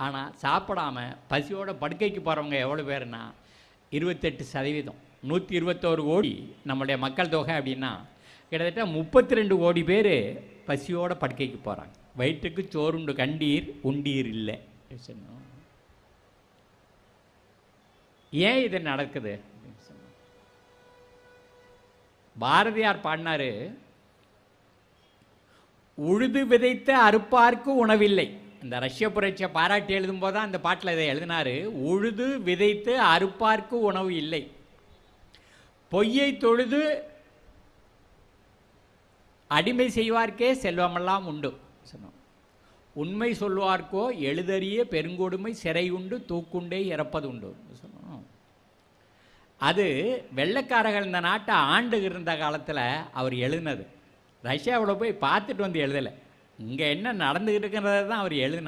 ஆனால் சாப்பிடாம பசியோட படுக்கைக்கு போகிறவங்க எவ்வளோ பேருன்னா 28%. 121 கோடி நம்மளுடைய மக்கள் தொகை அப்படின்னா கிட்டத்தட்ட 32 கோடி பேர் பசியோட படுக்கைக்கு போகிறாங்க. வயிற்றுக்கு சோறுண்டு கண்டீர் உண்டீர் இல்லை. ஏன் இது நடக்குது அப்படின்னு சொன்னோம். பாரதியார் பாடினாரு, உழுது விதைத்த அறுப்பார்க்கு உணவில்லை. இந்த ரஷ்ய புரட்சியை பாராட்டி எழுதும்போது தான் அந்த பாட்டில் இதை எழுதினார். உழுது விதைத்து அறுப்பார்க்கு உணவு இல்லை, பொய்யை தொழுது அடிமை செய்வார்க்கே செல்வமெல்லாம் உண்டு சொன்னோம். உண்மை சொல்வார்க்கோ எழுதறிய பெருங்கொடுமை சிறையுண்டு தூக்குண்டே இறப்பது உண்டு சொன்னோம். அது வெள்ளைக்காரர்கள் இந்த நாட்டை ஆண்டு இருந்த காலத்தில் அவர் எழுதினது. ரஷ்யாவில் போய் பார்த்துட்டு வந்து எழுதலை, இங்கே என்ன நடந்துக்கிட்டு இருக்கிறத தான் அவர் எழுதினார்.